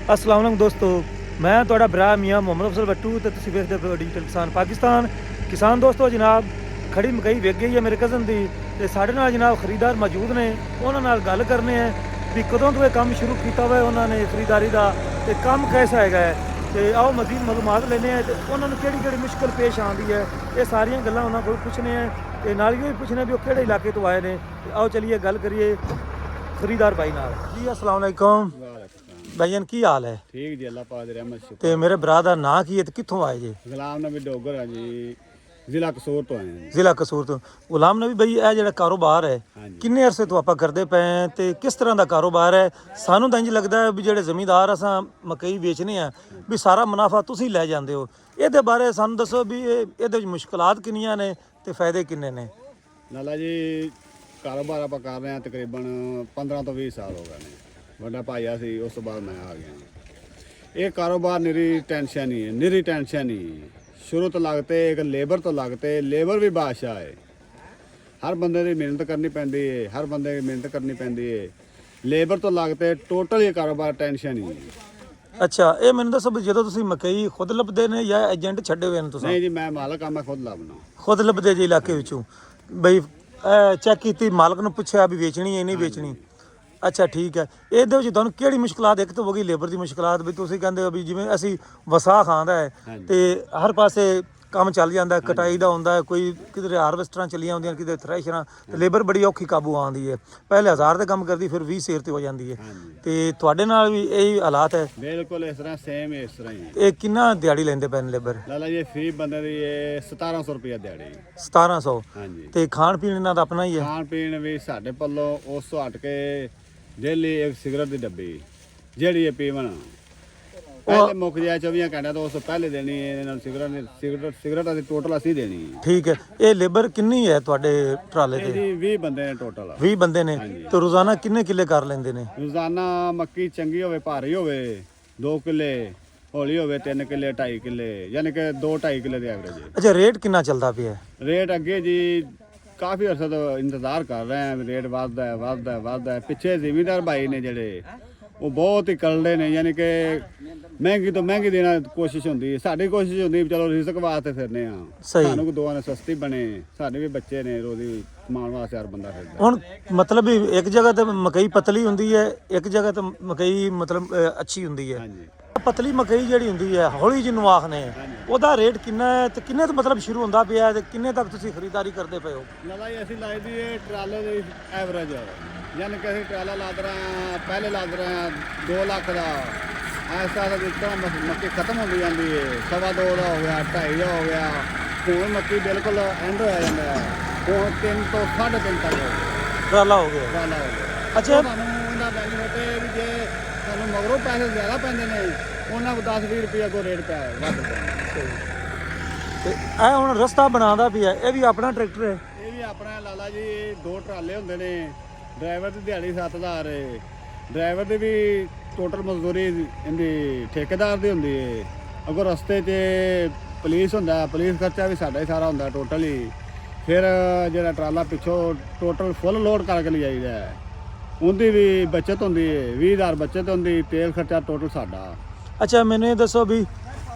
अस्सलाम वालेकुम दोस्तों, मैं ਤੁਹਾਡਾ ਭਰਾ ਮੀਆਂ ਮੁਹੰਮਦ ਅਫਜ਼ਲ ਬੱਟੂ ਤੇ ਤੁਸੀਂ ਵੇਖਦੇ ਪਏ ਹੋ ਡਿਜੀਟਲ ਕਿਸਾਨ ਪਾਕਿਸਤਾਨ। ਕਿਸਾਨ ਦੋਸਤੋ, ਜਨਾਬ ਖੜੀ ਮਕਈ ਵਿਕ ਗਈ ਹੈ ਮੇਰੇ ਕਜ਼ਨ ਦੀ ਤੇ ਸਾਡੇ ਨਾਲ ਜਨਾਬ ਖਰੀਦਦਾਰ ਮੌਜੂਦ ਨੇ। ਉਹਨਾਂ ਨਾਲ ਗੱਲ ਕਰਨੇ ਆ ਵੀ ਕਦੋਂ ਤੋਂ ਇਹ ਕੰਮ ਸ਼ੁਰੂ ਕੀਤਾ ਹੋਇਆ ਉਹਨਾਂ ਨੇ ਖਰੀਦਦਾਰੀ ਦਾ ਤੇ ਕੰਮ ਕੈਸਾ ਹੈਗਾ ਹੈ। ਤੇ ਆਓ ਮਜ਼ੀਦ ਮਾਲੂਮਾਤ ਲੈਣੇ ਆ ਤੇ ਉਹਨਾਂ ਨੂੰ ਕਿਹੜੀ ਕਿਹੜੀ ਮੁਸ਼ਕਲ ਪੇਸ਼ ਆਉਂਦੀ ਹੈ, ਇਹ ਸਾਰੀਆਂ ਗੱਲਾਂ ਉਹਨਾਂ ਕੋਲ ਪੁੱਛਣੇ ਆ ਤੇ ਨਾਲ ਇਹ ਵੀ ਪੁੱਛਣੇ ਵੀ ਉਹ ਕਿਹੜੇ ਇਲਾਕੇ ਤੋਂ ਆਏ ਨੇ। ਤੇ ਆਓ ਚਲੀਏ ਗੱਲ ਕਰੀਏ ਖਰੀਦਦਾਰ ਭਾਈ ਨਾਲ। ਜੀ अस्सलाम वालेकुम भाईजान, की हाल है? ठीक जी, अल्लाह पाक दी रहमत शुक्र। ਤੇ ਮੇਰੇ ਭਰਾ ਦਾ ਨਾਂ ਕੀ ਹੈ ਤੇ ਕਿੱਥੋਂ ਆਏ ਜੇ? गुलाम नबी डोगर है जी, ਜ਼ਿਲ੍ਹਾ ਕਸੂਰ ਤੋਂ ਆਏ ਹਾਂ। ਜ਼ਿਲ੍ਹਾ ਕਸੂਰ ਤੋਂ। ਗੁਲਾਮ ਨਬੀ ਭਾਈ, ਇਹ ਜਿਹੜਾ ਕਾਰੋਬਾਰ ਹੈ ਹਾਂਜੀ। ਕਿੰਨੇ ਅਰਸੇ ਤੋਂ ਆਪਾਂ ਕਰਦੇ ਪਏ ਹਾਂ ਤੇ ਕਿਸ ਤਰ੍ਹਾਂ ਦਾ ਕਾਰੋਬਾਰ ਹੈ? ਸਾਨੂੰ ਤਾਂ ਇੰਜ ਲੱਗਦਾ ਹੈ ਵੀ ਜਿਹੜੇ ਜ਼ਮੀਂਦਾਰ ਅਸਾਂ ਮਕਈ ਵੇਚਨੇ ਆ ਵੀ ਸਾਰਾ ਮੁਨਾਫਾ ਤੁਸੀਂ ਲੈ ਜਾਂਦੇ ਹੋ। ਇਹਦੇ ਬਾਰੇ ਸਾਨੂੰ ਦੱਸੋ ਵੀ ਇਹਦੇ ਵਿੱਚ ਮੁਸ਼ਕਲਾਤ ਕਿੰਨੀਆਂ ਨੇ ਤੇ ਫਾਇਦੇ ਕਿੰਨੇ ਨੇ? ਲਾਲਾ ਜੀ, ਕਾਰੋਬਾਰ ਆਪਾਂ ਕਰ ਰਹੇ ਹਾਂ ਤਕਰੀਬਨ 15 ਤੋਂ 20 ਸਾਲ ਹੋ ਗਏ ਨੇ। ਵੱਡਾ ਭਾਈਆ ਸੀ, ਉਸ ਤੋਂ ਬਾਅਦ ਮੈਂ ਆ ਗਿਆ। ਇਹ ਕਾਰੋਬਾਰ ਨਿਰੀ ਟੈਨਸ਼ਨ ਹੀ ਹੈ, ਨਿਰੀ ਟੈਨਸ਼ਨ ਹੀ। ਸ਼ੁਰੂ ਤੋਂ ਲੱਗਤੇ ਇੱਕ ਲੇਬਰ ਤੋਂ ਲੱਗਤੇ, ਲੇਬਰ ਵੀ ਬਾਦਸ਼ਾਹ ਹੈ। ਹਰ ਬੰਦੇ ਦੀ ਮਿਹਨਤ ਕਰਨੀ ਪੈਂਦੀ ਹੈ, ਹਰ ਬੰਦੇ ਦੀ ਮਿਹਨਤ ਕਰਨੀ ਪੈਂਦੀ ਹੈ। ਲੇਬਰ ਤੋਂ ਲੱਗਤੇ ਟੋਟਲ ਇਹ ਕਾਰੋਬਾਰ ਟੈਨਸ਼ਨ ਹੀ ਹੈ। ਅੱਛਾ, ਇਹ ਮੈਨੂੰ ਦੱਸੋ ਵੀ ਜਦੋਂ ਤੁਸੀਂ ਮਕਈ ਖੁਦ ਲੱਭਦੇ ਨੇ ਜਾਂ ਏਜੰਟ ਛੱਡੇ ਹੋਏ ਨੇ ਤੁਸੀਂ? ਨਹੀਂ ਜੀ, ਮੈਂ ਮਾਲਕ ਆ, ਮੈਂ ਖੁਦ ਲੱਭਣਾ। ਖੁਦ ਲੱਭਦੇ ਜੇ ਇਲਾਕੇ ਵਿੱਚੋਂ ਬਈ ਚੈੱਕ ਕੀਤੀ, ਮਾਲਕ ਨੂੰ ਪੁੱਛਿਆ ਵੀ ਵੇਚਣੀ ਹੈ ਨਹੀਂ ਵੇਚਣੀ? ਅੱਛਾ ਠੀਕ ਹੈ। ਇਹਦੇ ਵਿੱਚ ਤੁਹਾਨੂੰ ਕਿਹੜੀ ਮੁਸ਼ਕਲਾਤ? ਇੱਕ ਤਾਂ ਹੋ ਗਈ ਲੇਬਰ ਦੀ ਮੁਸ਼ਕਲਾਤ, ਵੀ ਤੁਸੀਂ ਕਹਿੰਦੇ ਹੋ ਵੀ ਜਿਵੇਂ ਅਸੀਂ ਵਸਾ ਖਾਂਦਾ ਹੈ ਤੇ ਹਰ ਪਾਸੇ ਕੰਮ ਚੱਲ ਜਾਂਦਾ, ਕਟਾਈ ਦਾ ਹੁੰਦਾ, ਕੋਈ ਕਿਧਰੇ ਹਾਰਵੈਸਟਰਾਂ ਚੱਲੀਆਂ ਹੁੰਦੀਆਂ, ਕਿਧਰੇ ਥ੍ਰੈਸ਼ਰਾਂ, ਤੇ ਲੇਬਰ ਬੜੀ ਔਖੀ ਕਾਬੂ ਆਉਂਦੀ ਹੈ। ਪਹਿਲੇ 1000 ਦੇ ਕੰਮ ਕਰਦੀ, ਫਿਰ 20 ਸਿਰ ਤੇ ਹੋ ਜਾਂਦੀ ਹੈ। ਤੇ ਤੁਹਾਡੇ ਨਾਲ ਵੀ ਇਹੀ ਹਾਲਾਤ ਹੈ? ਬਿਲਕੁਲ ਇਸ ਤਰ੍ਹਾਂ, ਸੇਮ ਇਸ ਤਰ੍ਹਾਂ ਹੀ। ਇਹ ਕਿੰਨਾ ਦਿਹਾੜੀ ਲੈਂਦੇ ਪਏ ਨੇ ਲੇਬਰ? ਲਾਲਾ ਜੀ, ਫੀ ਬੰਦੇ ਦੀ ਇਹ 1700 ਰੁਪਇਆ ਦਿਹਾੜੀ। 1700? ਹਾਂਜੀ। ਤੇ ਖਾਣ ਪੀਣ ਇਹਨਾਂ ਦਾ ਆਪਣਾ ਹੀ ਹੈ? ਖਾਣ ਪੀਣ ਵੀ ਸਾਡੇ ਪੱਲੋਂ ਉਸ ਤੋਂ ਹਟ ਕੇ ਡੇਲੀ ਇੱਕ ਸਿਗਰਟ ਦੀ ਡੱਬੀ ਜਿਹੜੀ ਇਹ ਪੀਵਣ ਪਹਿਲੇ ਮੁੱਕ ਜਾਏ 24 ਘੰਟਿਆਂ ਤੋਂ ਉਸ ਤੋਂ ਪਹਿਲੇ ਦੇਣੀ ਹੈ। ਇਹਨਾਂ ਨੂੰ ਸਿਗਰਟ ਅਸੀਂ ਟੋਟਲ ਅਸੀਂ ਦੇਣੀ ਹੈ। ਠੀਕ ਹੈ। ਇਹ ਲੇਬਰ ਕਿੰਨੀ ਹੈ ਤੁਹਾਡੇ ਟਰਾਲੇ ਤੇ? ਜੀ 20 ਬੰਦੇ ਨੇ ਟੋਟਲ। 20 ਬੰਦੇ ਨੇ ਤੇ ਰੋਜ਼ਾਨਾ ਕਿੰਨੇ ਕਿੱਲੇ ਕਰ ਲੈਂਦੇ ਨੇ? ਰੋਜ਼ਾਨਾ ਮੱਕੀ ਚੰਗੀ ਹੋਵੇ, ਭਾਰੀ ਹੋਵੇ 2 ਕਿੱਲੇ, ਹੌਲੀ ਹੋਵੇ 3 ਕਿੱਲੇ, 2.5 ਕਿੱਲੇ, ਯਾਨੀ ਕਿ 2-2.5 ਕਿੱਲੇ ਦੇ ਐਵਰੇਜ। ਅੱਛਾ, ਰੇਟ ਕਿੰਨਾ ਚੱਲਦਾ ਪਿਆ? ਰੇਟ ਅੱਗੇ ਜੀ ਕਾਫੀ ਅਰਸੇ ਤੋਂ ਇੰਤਜ਼ਾਰ ਕਰ ਰਹੇ ਹਾਂ, ਰੇਟ ਵੱਧਦਾ ਹੈ ਵੱਧਦਾ ਹੈ ਵੱਧਦਾ ਹੈ। ਪਿੱਛੇ ਜ਼ਿਮੀਂਦਾਰ ਭਾਈ ਨੇ ਜਿਹੜੇ ਉਹ ਬਹੁਤ ਹੀ ਕਰੜੇ ਨੇ, ਯਾਨੀ ਕਿ ਮਹਿੰਗੀ ਤੋਂ ਮਹਿੰਗੀ ਦੇਣਾ ਕੋਸ਼ਿਸ਼ ਹੁੰਦੀ ਹੈ। ਸਾਡੀ ਕੋਸ਼ਿਸ਼ ਹੁੰਦੀ ਵੀ ਚਲੋ ਰਿਜ਼ਕ ਵਾਸਤੇ ਫਿਰਨੇ ਆ, ਸਾਨੂੰ ਕੋ ਦੋਆਂ ਨੇ ਸਸਤੀ ਬਣੇ। ਸਾਡੇ ਵੀ ਬੱਚੇ ਨੇ, ਰੋਜ਼ੀ ਕਮਾਉਣ ਵਾਸਤੇ ਹਰ ਬੰਦਾ ਫਿਰਦਾ। ਹੁਣ ਮਤਲਬ ਵੀ ਇੱਕ ਜਗ੍ਹਾ ਤੇ ਮਕਈ ਪਤਲੀ ਹੁੰਦੀ ਹੈ, ਇੱਕ ਜਗ੍ਹਾ ਤੇ ਮਕਈ ਮਤਲਬ ਅੱਛੀ ਹੁੰਦੀ ਹੈ। ਹਾਂਜੀ। ਪਤਲੀ ਮਕਈ ਜਿਹੜੀ ਹੁੰਦੀ ਹੈ, ਹੌਲੀ ਜਿਹਨੂੰ ਆਖਨੇ, ਉਹਦਾ ਰੇਟ ਕਿੰਨਾ ਹੈ ਤੇ ਕਿੰਨੇ ਤੋਂ ਮਤਲਬ ਸ਼ੁਰੂ ਹੁੰਦਾ ਪਿਆ ਤੇ ਕਿੰਨੇ ਤੱਕ ਤੁਸੀਂ ਖਰੀਦਦਾਰੀ ਕਰਦੇ ਪਏ ਹੋ? ਲਾਲਾ ਜੀ, ਅਸੀਂ ਲਾਈ ਦੀ ਇਹ ਟਰਾਲੇ ਦੀ ਐਵਰੇਜ, ਯਾਨੀ ਕਿ ਅਸੀਂ ਟਰਾਲਾ ਲੱਦ ਰਹੇ ਹਾਂ, ਪਹਿਲੇ ਲੱਦ ਰਹੇ ਹਾਂ 2 ਲੱਖ ਦਾ। ਐਸਾ ਜਿਸ ਤਰ੍ਹਾਂ ਮੱਕੀ ਖਤਮ ਹੁੰਦੀ ਜਾਂਦੀ ਹੈ, 2.25 ਦਾ ਹੋ ਗਿਆ, 2.5 ਦਾ ਹੋ ਗਿਆ। ਹੁਣ ਮੱਕੀ ਬਿਲਕੁਲ ਐਂਡ ਹੋਇਆ ਜਾਂਦਾ ਹੈ, ਹੁਣ 3 ਤੋਂ 3.5 ਤੱਕ ਟਰਾਲਾ ਹੋ ਗਿਆ। ਟਰਾਲਾ ਹੋ ਗਿਆ। ਅੱਛਾ, ਤੁਹਾਨੂੰ ਇਹਦਾ ਬੈਨੀਫਿਟ ਹੈ ਵੀ ਜੇ ਤੁਹਾਨੂੰ ਮਗਰੋਂ ਪੈਸੇ ਜ਼ਿਆਦਾ ਪੈਂਦੇ ਨੇ, ਉਹਨਾਂ ਨੂੰ 10-20 ਰੁਪਏ ਕੋ ਰੇਟ ਪਿਆ ਵੱਧ ਪੈਂਦਾ। ਤੇ ਇਹ ਹੁਣ ਰਸਤਾ ਬਣਾਉਂਦਾ ਪਿਆ, ਇਹ ਵੀ ਆਪਣਾ ਟਰੈਕਟਰ ਹੈ? ਇਹ ਵੀ ਆਪਣਾ ਲਾਲਾ ਜੀ। 2 ਟਰਾਲੇ ਹੁੰਦੇ ਨੇ। ਡਰਾਈਵਰ ਦੀ ਦਿਹਾੜੀ 7000 ਹੈ। ਡਰਾਈਵਰ ਦੀ ਵੀ ਟੋਟਲ ਮਜ਼ਦੂਰੀ ਇਹਦੀ ਠੇਕੇਦਾਰ ਦੀ ਹੁੰਦੀ ਹੈ। ਅਗਰ ਰਸਤੇ 'ਚ ਪੁਲਿਸ ਹੁੰਦਾ, ਪੁਲਿਸ ਖਰਚਾ ਵੀ ਸਾਡਾ ਹੀ ਸਾਰਾ ਹੁੰਦਾ ਟੋਟਲ ਹੀ। ਫਿਰ ਜਿਹੜਾ ਟਰਾਲਾ ਪਿੱਛੋਂ ਟੋਟਲ ਫੁੱਲ ਲੋਡ ਕਰਕੇ ਲਿਜਾਈਦਾ ਹੈ, ਉਹਦੀ ਵੀ ਬਚਤ ਹੁੰਦੀ ਹੈ। 20000 ਬਚਤ ਹੁੰਦੀ, ਤੇਲ ਖਰਚਾ ਟੋਟਲ ਸਾਡਾ। ਅੱਛਾ, ਮੈਨੂੰ ਇਹ ਦੱਸੋ ਵੀ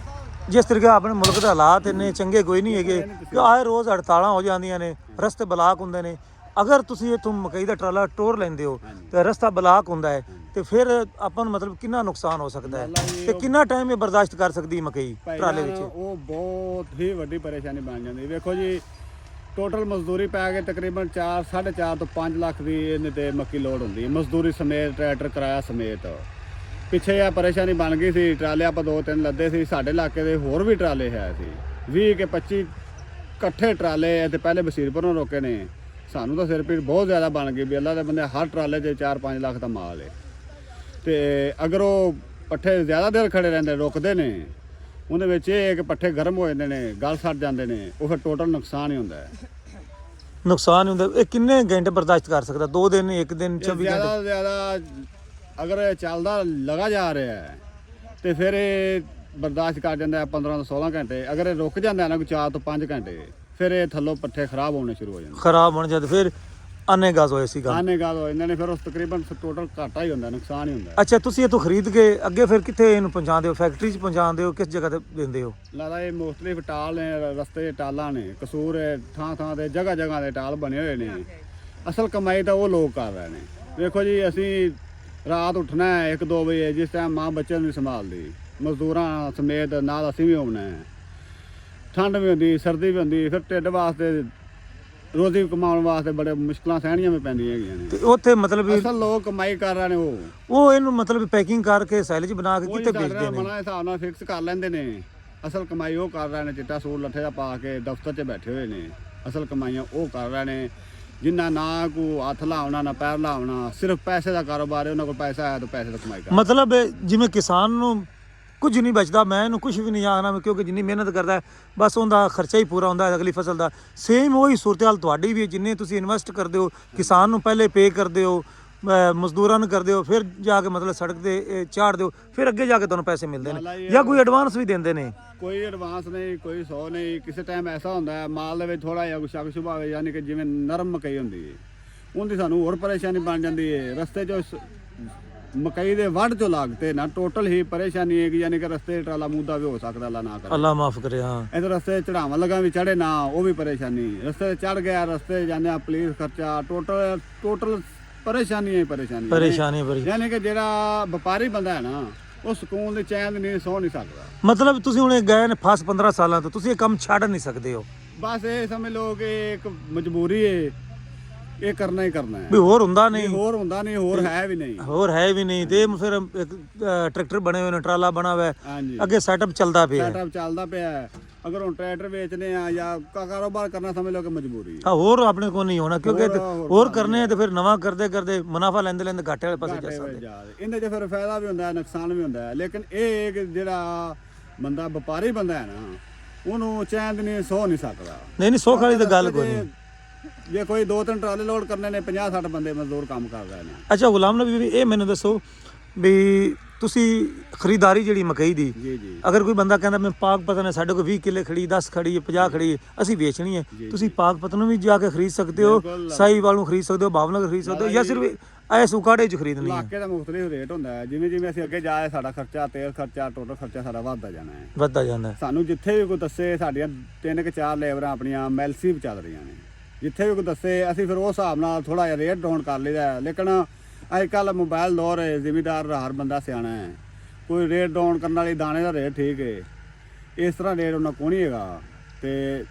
ਜਿਸ ਤਰੀਕੇ ਆਪਣੇ ਮੁਲਕ ਦੇ ਹਾਲਾਤ ਇੰਨੇ ਚੰਗੇ ਕੋਈ ਨਹੀਂ ਹੈਗੇ ਕਿ ਆਏ ਰੋਜ਼ ਹੜਤਾਲਾਂ ਹੋ ਜਾਂਦੀਆਂ ਨੇ, ਰਸਤੇ ਬਲਾਕ ਹੁੰਦੇ ਨੇ। ਅਗਰ ਤੁਸੀਂ ਇੱਥੋਂ ਮਕਈ ਦਾ ਟਰਾਲਾ ਟੋਰ ਲੈਂਦੇ ਹੋ ਤੇ ਰਸਤਾ ਬਲਾਕ ਹੁੰਦਾ ਹੈ ਤੇ ਫਿਰ ਆਪਾਂ ਨੂੰ ਮਤਲਬ ਕਿੰਨਾ ਨੁਕਸਾਨ ਹੋ ਸਕਦਾ ਹੈ ਤੇ ਕਿੰਨਾ ਟਾਈਮ ਇਹ ਬਰਦਾਸ਼ਤ ਕਰ ਸਕਦੀ ਹੈ ਮਕਈ ਟਰਾਲੇ ਵਿੱਚ? ਉਹ ਬਹੁਤ ਹੀ ਵੱਡੀ ਪਰੇਸ਼ਾਨੀ ਬਣ ਜਾਂਦੀ। ਵੇਖੋ ਜੀ, ਟੋਟਲ ਮਜ਼ਦੂਰੀ ਪੈ ਕੇ ਤਕਰੀਬਨ 4.5 ਤੋਂ 5 ਲੱਖ ਦੀ ਇਹਨੇ ਤੇ ਮੱਕੀ ਲੋਡ ਹੁੰਦੀ ਹੈ, ਮਜ਼ਦੂਰੀ ਸਮੇਤ, ਟਰੈਕਟਰ ਕਿਰਾਇਆ ਸਮੇਤ। ਪਿੱਛੇ ਆ ਪਰੇਸ਼ਾਨੀ ਬਣ ਗਈ ਸੀ। ਟਰਾਲੇ ਆਪਾਂ 2-3 ਲੱਦੇ ਸੀ। ਸਾਡੇ ਇਲਾਕੇ ਦੇ ਹੋਰ ਵੀ ਟਰਾਲੇ ਹੈ ਸੀ, 20 ਕੇ 25 ਇਕੱਠੇ ਟਰਾਲੇ ਤੇ ਪਹਿਲੇ ਬਸੀਰਪੁਰੋਂ ਰੋਕੇ ਨੇ। ਸਾਨੂੰ ਤਾਂ ਸਿਰ ਪੀੜ ਬਹੁਤ ਜ਼ਿਆਦਾ ਬਣ ਗਈ ਵੀ ਅੱਲਾ ਦੇ ਬੰਦੇ, ਹਰ ਟਰਾਲੇ 'ਚ 4-5 ਲੱਖ ਦਾ ਮਾਲ ਹੈ। ਤੇ ਅਗਰ ਉਹ ਪੱਠੇ ਜ਼ਿਆਦਾ ਦੇਰ ਖੜੇ ਰਹਿੰਦੇ, ਰੁਕਦੇ ਨੇ, ਉਹਦੇ ਵਿੱਚ ਇਹ ਕਿ ਪੱਠੇ ਗਰਮ ਹੋ ਜਾਂਦੇ ਨੇ, ਗਲ ਸੜ ਜਾਂਦੇ ਨੇ, ਉਹ ਫਿਰ ਟੋਟਲ ਨੁਕਸਾਨ ਹੀ ਹੁੰਦਾ ਹੈ। ਨੁਕਸਾਨ ਹੁੰਦਾ। ਇਹ ਕਿੰਨੇ ਘੰਟੇ ਬਰਦਾਸ਼ਤ ਕਰ ਸਕਦਾ? 2 ਦਿਨ, 1 ਦਿਨ, 24 ਜ਼ਿਆਦਾ ਘੰਟੇ? ਤੋਂ ਜ਼ਿਆਦਾ ਅਗਰ ਇਹ ਚੱਲਦਾ ਲਗਾ ਜਾ ਰਿਹਾ ਹੈ ਤੇ ਫਿਰ ਇਹ ਬਰਦਾਸ਼ਤ ਕਰ ਜਾਂਦਾ ਹੈ 15 ਤੋਂ 16 ਘੰਟੇ। ਅਗਰ ਇਹ ਰੁਕ ਜਾਂਦਾ ਨਾ ਕੋਈ 4 ਤੋਂ 5 ਘੰਟੇ, ਫਿਰ ਇਹ ਥੱਲੋਂ ਪੱਠੇ ਖਰਾਬ ਹੋਣੇ ਸ਼ੁਰੂ ਹੋ ਜਾਂਦੇ। ਖਰਾਬ ਹੋਣ ਜਦ ਫਿਰ ਆਨੇ ਗਾਜ਼ ਹੋਏ ਸੀਗਾ। ਆਨੇ ਗਾਲ ਹੋ ਜਾਂਦੇ ਨੇ, ਫਿਰ ਉਸ ਤਕਰੀਬਨ ਟੋਟਲ ਘਾਟਾ ਹੀ ਹੁੰਦਾ, ਨੁਕਸਾਨ ਹੀ ਹੁੰਦਾ। ਅੱਛਾ, ਤੁਸੀਂ ਇੱਥੋਂ ਖਰੀਦ ਕੇ ਅੱਗੇ ਫਿਰ ਕਿੱਥੇ ਇਹਨੂੰ ਪਹੁੰਚਾਉਂਦੇ ਹੋ? ਫੈਕਟਰੀ 'ਚ ਪਹੁੰਚਾਉਂਦੇ ਹੋ? ਕਿਸ ਜਗ੍ਹਾ ਤੇ ਦਿੰਦੇ ਹੋ? ਲਾਦਾ ਇਹ ਮੁਖਤਲਿਫ ਟਾਲ ਨੇ, ਰਸਤੇ ਦੇ ਟਾਲਾਂ ਨੇ, ਕਸੂਰ ਹੈ, ਥਾਂ ਥਾਂ ਤੇ ਜਗ੍ਹਾ ਜਗ੍ਹਾ ਦੇ ਟਾਲ ਬਣੇ ਹੋਏ ਨੇ। ਅਸਲ ਕਮਾਈ ਤਾਂ ਉਹ ਲੋਕ ਕਰ ਰਹੇ ਨੇ। ਵੇਖੋ ਜੀ, ਅਸੀਂ ਰਾਤ ਉੱਠਣਾ ਹੈ 1-2 ਵਜੇ, ਜਿਸ ਟਾਈਮ ਮਾਂ ਬੱਚੇ ਨੂੰ ਨਹੀਂ ਸੰਭਾਲਦੀ, ਮਜ਼ਦੂਰਾਂ ਸਮੇਤ ਨਾਲ ਅਸੀਂ ਵੀ ਹੋਣਾ ਹੈ। ਠੰਡ ਵੀ ਹੁੰਦੀ, ਸਰਦੀ ਵੀ ਹੁੰਦੀ, ਫਿਰ ਢਿੱਡ ਵਾਸਤੇ, ਰੋਜ਼ੀ ਕਮਾਉਣ ਵਾਸਤੇ ਬੜੇ ਮੁਸ਼ਕਲਾਂ ਸਹਿਣੀਆਂ ਵੀ ਪੈਂਦੀਆਂ ਹੈਗੀਆਂ ਨੇ। ਤੇ ਉੱਥੇ ਮਤਲਬ ਵੀ ਅਸਲ ਲੋਕ ਕਮਾਈ ਕਰ ਰਹੇ ਨੇ, ਉਹ ਇਹਨੂੰ ਮਤਲਬ ਪੈਕਿੰਗ ਕਰਕੇ ਸੈਲਜ ਬਣਾ ਕੇ ਕਿੱਥੇ ਵੇਚਦੇ ਨੇ? ਬਣਾ ਹਿਸਾਬ ਨਾਲ ਫਿਕਸ ਕਰ ਲੈਂਦੇ ਨੇ। ਅਸਲ ਕਮਾਈ ਉਹ ਕਰ ਰਹੇ ਨੇ, ਚਿੱਟਾ ਸੂਟ ਲੱਠੇ ਦਾ ਪਾ ਕੇ ਦਫ਼ਤਰ 'ਚ ਬੈਠੇ ਹੋਏ ਨੇ। ਅਸਲ ਕਮਾਈਆਂ ਉਹ ਕਰ ਰਹੇ ਨੇ ਜਿੰਨਾ ਨਾ ਕੋ ਹੱਥ ਲਾਉਣਾ ਨਾ ਪੈਰ ਲਾਉਣਾ, ਸਿਰਫ ਪੈਸੇ ਦਾ ਕਾਰੋਬਾਰ ਹੈ। ਉਹਨਾਂ ਕੋਲ ਪੈਸਾ ਆਇਆ ਤਾਂ ਪੈਸੇ ਦਾ ਕਮਾਈ ਕਰ। ਮਤਲਬ ਜਿਵੇਂ ਕਿਸਾਨ ਨੂੰ ਕੁਝ ਨਹੀਂ ਬਚਦਾ, ਮੈਂ ਇਹਨੂੰ ਕੁਝ ਵੀ ਨਹੀਂ ਆਖਣਾ, ਕਿਉਂਕਿ ਜਿੰਨੀ ਮਿਹਨਤ ਕਰਦਾ ਹੈ ਬਸ ਉਹਦਾ ਖਰਚਾ ਹੀ ਪੂਰਾ ਹੁੰਦਾ ਹੈ ਅਗਲੀ ਫਸਲ ਦਾ। ਸੇਮ ਉਹੀ ਸੂਰਤ-ਹਾਲ ਤੁਹਾਡੀ ਵੀ ਹੈ। ਜਿੰਨੇ ਤੁਸੀਂ ਇਨਵੈਸਟ ਕਰਦੇ ਹੋ, ਕਿਸਾਨ ਨੂੰ ਪਹਿਲੇ ਪੇ ਕਰਦੇ ਹੋ, ਮਜ਼ਦੂਰਾਂ ਨੂੰ ਕਰਦੇ ਹੋ, ਫਿਰ ਜਾ ਕੇ ਮਤਲਬ ਸੜਕ ਤੇ ਝਾੜਦੇ ਹੋ, ਫਿਰ ਅੱਗੇ ਜਾ ਕੇ ਤੁਹਾਨੂੰ ਪੈਸੇ ਮਿਲਦੇ ਨੇ, ਜਾਂ ਕੋਈ ਐਡਵਾਂਸ ਵੀ ਦਿੰਦੇ ਨੇ? ਕੋਈ ਐਡਵਾਂਸ ਨਹੀਂ, ਕੋਈ 100 ਨਹੀਂ। ਕਿਸੇ ਟਾਈਮ ਐਸਾ ਹੁੰਦਾ ਹੈ ਮਾਲ ਦੇ ਵਿੱਚ ਥੋੜਾ ਜਿਹਾ ਸ਼ੱਕ ਸ਼ੁਬਾ ਹੋਵੇ, ਯਾਨੀ ਕਿ ਜਿਵੇਂ ਨਰਮ ਮਕਈ ਹੁੰਦੀ ਹੈ, ਉਹਦੀ ਸਾਨੂੰ ਹੋਰ ਪਰੇਸ਼ਾਨੀ ਬਣ ਜਾਂਦੀ ਹੈ। ਰਸਤੇ 'ਚ ਮਕਈ ਦੇ ਵੱਢ 'ਚੋਂ ਲੱਗਤੇ ਨਾ ਟੋਟਲ ਹੀ ਪਰੇਸ਼ਾਨੀ ਹੈ ਕਿ ਯਾਨੀ ਕਿ ਰਸਤੇ 'ਚ ਟਰਾਲਾ ਮੂਦਾ ਵੀ ਹੋ ਸਕਦਾ, ਅੱਲਾ ਨਾ ਕਰੇ, ਅੱਲਾ ਮਾਫ ਕਰੇ। ਹਾਂ, ਇਹ ਰਸਤੇ ਚੜਾਵਾਂ ਲਗਾ ਵੀ ਚੜੇ ਨਾ, ਉਹ ਵੀ ਪਰੇਸ਼ਾਨੀ। ਰਸਤੇ ਚੜ ਗਿਆ, ਰਸਤੇ ਜਾਂਦੇ ਆ ਪੁਲਿਸ ਖਰਚਾ, ਟੋਟਲ ਪਰੇਸ਼ਾਨੀ ਹੀ ਪਰੇਸ਼ਾਨੀ। ਪਰੇਸ਼ਾਨੀ ਯਾਨੀ ਕਿ ਜਿਹੜਾ ਵਪਾਰੀ ਬੰਦਾ ਹੈ ਨਾ, ਉਹ ਸਕੂਨ ਦੀ ਚੈਨ ਨਹੀਂ ਸੌ ਨਹੀਂ ਸਕਦਾ। ਮਤਲਬ ਤੁਸੀਂ ਹੁਣ ਗਏ ਨੇ ਫਸ 15 ਸਾਲਾਂ ਤੋਂ, ਤੁਸੀਂ ਇਹ ਕੰਮ ਛੱਡ ਨਹੀਂ ਸਕਦੇ ਹੋ? ਬਸ ਇਹ ਸਮਝ ਲਓ ਕਿ ਇੱਕ ਮਜਬੂਰੀ ਹੈ, ਇਹ ਕਰਨਾ ਹੀ ਕਰਨਾ ਹੈ। ਵੀ ਹੋਰ ਹੁੰਦਾ ਨਹੀਂ? ਹੋਰ ਹੁੰਦਾ ਨਹੀਂ, ਹੋਰ ਹੈ ਵੀ ਨਹੀਂ। ਹੋਰ ਹੈ ਵੀ ਨਹੀਂ। ਤੇ ਫਿਰ ਇੱਕ ਟਰੈਕਟਰ ਬਣੇ ਹੋਏ ਨੇ, ਟਰਾਲਾ ਬਣਾ ਹੋਇਆ, ਹਾਂਜੀ, ਅੱਗੇ ਸੈਟਅਪ ਚੱਲਦਾ ਪਿਆ। ਸੈਟਅਪ ਚੱਲਦਾ ਪਿਆ ਹੈ। ਅਗਰ ਹੁਣ ਟਰੈਕਟਰ ਵੇਚਨੇ ਆ ਜਾਂ ਕਾਰੋਬਾਰ ਕਰਨਾ, ਸਮਝ ਲਓ ਕਿ ਮਜਬੂਰੀ ਹੈ। ਹਾਂ, ਹੋਰ ਆਪਣੇ ਕੋਲ ਨਹੀਂ ਹੋਣਾ, ਕਿਉਂਕਿ ਹੋਰ ਹੋਰ ਕਰਨੇ ਤੇ ਫਿਰ ਨਵਾਂ ਕਰਦੇ ਕਰਦੇ ਮੁਨਾਫਾ ਲੈਂਦੇ ਲੈਂਦੇ ਘਾਟੇ ਵਾਲੇ ਪਾਸੇ ਜਾ ਸਕਦੇ। ਇਹਦੇ 'ਚ ਫਿਰ ਫਾਇਦਾ ਵੀ ਹੁੰਦਾ ਹੈ, ਨੁਕਸਾਨ ਵੀ ਹੁੰਦਾ ਹੈ। ਲੇਕਿਨ ਇਹ ਕਿ ਜਿਹੜਾ ਬੰਦਾ ਵਪਾਰੀ ਬੰਦਾ ਹੈ ਨਾ, ਉਹਨੂੰ ਚੈਨ ਨਹੀਂ ਸੌ ਨਹੀਂ ਸਕਦਾ। ਨਹੀਂ ਸੌ ਖਾਲੀ ਤਾਂ ਗੱਲ ਕੋਈ ਨਹੀਂ। ਜੇ ਕੋਈ 2-3 ਟਰਾਲੇ ਲੋਡ ਕਰਨੇ ਨੇ, 50-60 ਬੰਦੇ ਮਜ਼ਦੂਰ ਕੰਮ ਕਰ ਰਹੇ ਨੇ। ਅੱਛਾ ਗੁਲਾਮ ਨਬੀ ਵੀ ਇਹ ਮੈਨੂੰ ਦੱਸੋ ਵੀ ਤੁਸੀਂ ਖਰੀਦਦਾਰੀ ਜਿਹੜੀ ਮਕਈ ਦੀ, ਜੀ ਜੀ, ਅਗਰ ਕੋਈ ਬੰਦਾ ਕਹਿੰਦਾ ਮੈਂ ਪਾਕ ਪਤਨ ਹੈ, ਸਾਡੇ ਕੋਲ 20 ਕਿੱਲੇ ਖੜੀ, 10 ਖੜੀ ਹੈ, 50 ਖੜੀ ਹੈ, ਅਸੀਂ ਵੇਚਣੀ ਹੈ, ਤੁਸੀਂ ਪਾਕ ਪਤਨ ਨੂੰ ਵੀ ਜਾ ਕੇ ਖਰੀਦ ਸਕਦੇ ਹੋ, ਸਾਹੀਵਾਲ ਨੂੰ ਖਰੀਦ ਸਕਦੇ ਹੋ, ਬਾਵਨਗਰ ਖਰੀਦ ਸਕਦੇ ਹੋ, ਜਾਂ ਸਿਰਫ ਇਸ ਉਕਾੜੇ 'ਚ ਖਰੀਦਣੀ ਹੈ? ਇਲਾਕੇ ਦਾ ਮੁਖਤਲਿਫ ਰੇਟ ਹੁੰਦਾ ਹੈ। ਜਿਵੇਂ ਜਿਵੇਂ ਅਸੀਂ ਅੱਗੇ ਜਾਏ, ਸਾਡਾ ਖਰਚਾ, ਤੇਲ ਖਰਚਾ, ਟੋਟਲ ਖਰਚਾ ਸਾਡਾ ਵੱਧਦਾ ਜਾਣਾ ਹੈ, ਵੱਧਦਾ ਜਾਂਦਾ। ਸਾਨੂੰ ਜਿੱਥੇ ਵੀ ਕੋਈ ਦੱਸੇ, ਸਾਡੀਆਂ 3-4 ਲੇਬਰਾਂ ਆਪਣੀਆਂ ਮੈਲਸੀ ਚੱਲ ਰਹੀਆਂ ਨੇ, ਜਿੱਥੇ ਵੀ ਕੋਈ ਦੱਸੇ ਅਸੀਂ ਫਿਰ ਉਸ ਹਿਸਾਬ ਨਾਲ ਥੋੜਾ ਜਿਹਾ ਰੇਟ ਡਾਊਨ ਕਰ ਲਈਦਾ। ਲੇਕਿਨ ਅੱਜ ਕੱਲ੍ਹ ਮੋਬਾਈਲ ਦੌਰ ਹੈ, ਜ਼ਿਮੀਦਾਰ ਹਰ ਬੰਦਾ ਸਿਆਣਾ ਹੈ, ਕੋਈ ਰੇਟ ਡਾਊਨ ਕਰਨ ਵਾਲੀ ਦਾਣੇ ਦਾ ਰੇਟ ਠੀਕ ਹੈ, ਇਸ ਤਰ੍ਹਾਂ ਰੇਟ ਉਹਨਾਂ ਕੋਲ ਨਹੀਂ ਹੈਗਾ। ਤੇ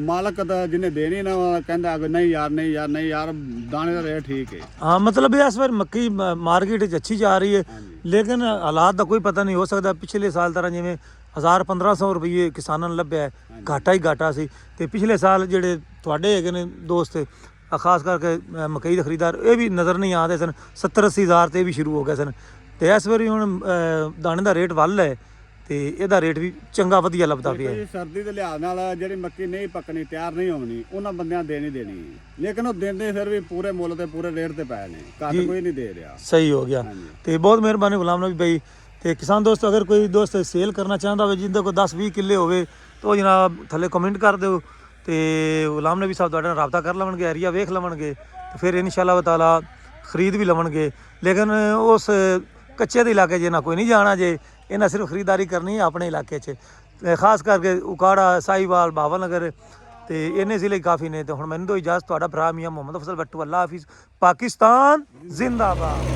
ਮਾਲਕ ਦਾ ਜਿਹਨੇ ਦੇਣੀ ਨਾ, ਉਹ ਕਹਿੰਦਾ ਨਹੀਂ ਯਾਰ, ਨਹੀਂ ਯਾਰ, ਨਹੀਂ ਯਾਰ, ਦਾਣੇ ਦਾ ਰੇਟ ਠੀਕ ਹੈ। ਹਾਂ, ਮਤਲਬ ਇਸ ਵਾਰ ਮੱਕੀ ਮਾਰਕੀਟ 'ਚ ਅੱਛੀ ਜਾ ਰਹੀ ਹੈ, ਲੇਕਿਨ ਹਾਲਾਤ ਦਾ ਕੋਈ ਪਤਾ ਨਹੀਂ, ਹੋ ਸਕਦਾ ਪਿਛਲੇ ਸਾਲ ਤਰ੍ਹਾਂ ਜਿਵੇਂ 1000-1500 ਰੁਪਏ ਕਿਸਾਨਾਂ ਨੂੰ ਲੱਭਿਆ, ਘਾਟਾ ਹੀ ਘਾਟਾ ਸੀ। ਤੇ ਪਿਛਲੇ ਸਾਲ ਜਿਹੜੇ ਤੁਹਾਡੇ ਹੈਗੇ ਨੇ ਦੋਸਤ, ਖਾਸ ਕਰਕੇ ਮਕਈ ਦੇ ਖਰੀਦਦਾਰ, ਇਹ ਵੀ ਨਜ਼ਰ ਨਹੀਂ ਆਉਂਦੇ ਸਨ, 70-80 ਹਜ਼ਾਰ ਤੇ ਵੀ ਸ਼ੁਰੂ ਹੋ ਗਏ ਸਨ। ਤੇ ਇਸ ਵਾਰੀ ਹੁਣ ਦਾਣੇ ਦਾ ਰੇਟ ਵੱਲ ਹੈ ਤੇ ਇਹਦਾ ਰੇਟ ਵੀ ਚੰਗਾ ਵਧੀਆ ਲੱਭਦਾ ਪਿਆ। ਸਰਦੀ ਦੇ ਲਿਹਾਜ਼ ਨਾਲ ਜਿਹੜੀ ਮੱਕੀ ਨਹੀਂ ਪੱਕਣੀ, ਤਿਆਰ ਨਹੀਂ ਹੋਣੀ, ਉਹਨਾਂ ਬੰਦਿਆਂ ਦੇਣੀ ਦੇਣੀ, ਲੇਕਿਨ ਉਹ ਦਿੰਦੇ ਫਿਰ ਵੀ ਪੂਰੇ ਮੁੱਲ ਤੇ ਪੂਰੇ ਰੇਟ ਤੇ ਪਏ ਨੇ, ਘੱਟ ਕੋਈ ਨਹੀਂ ਦੇ ਰਿਹਾ। ਸਹੀ ਹੋ ਗਿਆ। ਤੇ ਬਹੁਤ ਮਿਹਰਬਾਨੀ ਗੁਲਾਮ ਨਬੀ ਭਾਈ। ਤੇ ਕਿਸਾਨ ਦੋਸਤ, ਅਗਰ ਕੋਈ ਦੋਸਤ ਸੇਲ ਕਰਨਾ ਚਾਹੁੰਦਾ ਹੋਵੇ, ਜਿੰਦੇ ਕੋਲ 10-20 ਕਿੱਲੇ ਹੋਵੇ, ਤਾਂ ਜਨਾਬ ਥੱਲੇ ਕਮੈਂਟ ਕਰ ਦਿਓ ਤੇ ਗੁਲਾਮ ਨਬੀ ਸਾਹਿਬ ਤੁਹਾਡੇ ਨਾਲ ਰਾਬਤਾ ਕਰ ਲਵਣਗੇ, ਏਰੀਆ ਵੇਖ ਲਵਣਗੇ, ਤੇ ਫਿਰ ਇਨਸ਼ਾਅੱਲਾ ਤਾਲਾ ਖਰੀਦ ਵੀ ਲਵਣਗੇ। ਲੇਕਿਨ ਉਸ ਕੱਚੇ ਦੇ ਇਲਾਕੇ 'ਚ ਨਾ ਕੋਈ ਨਹੀਂ ਜਾਣਾ ਜੇ, ਇਹਨਾਂ ਸਿਰਫ ਖਰੀਦਦਾਰੀ ਕਰਨੀ ਹੈ ਆਪਣੇ ਇਲਾਕੇ 'ਚ, ਖਾਸ ਕਰਕੇ ਉਕਾੜਾ, ਸਾਹੀਵਾਲ, ਬਾਵਲਨਗਰ, ਤੇ ਇਹਨੇ ਜ਼ਿਲ੍ਹੇ ਕਾਫੀ ਨੇ। ਤੇ ਹੁਣ ਮੈਨੂੰ ਤੋਂ ਇਜਾਜ਼ਤ, ਤੁਹਾਡਾ ਭਰਾ ਮੀਆਂ ਮੁਹੰਮਦ ਅਫਜ਼ਲ ਬੱਟੂ। ਅੱਲਾ ਹਾਫਿਜ਼। ਪਾਕਿਸਤਾਨ ਜ਼ਿੰਦਾਬਾਦ।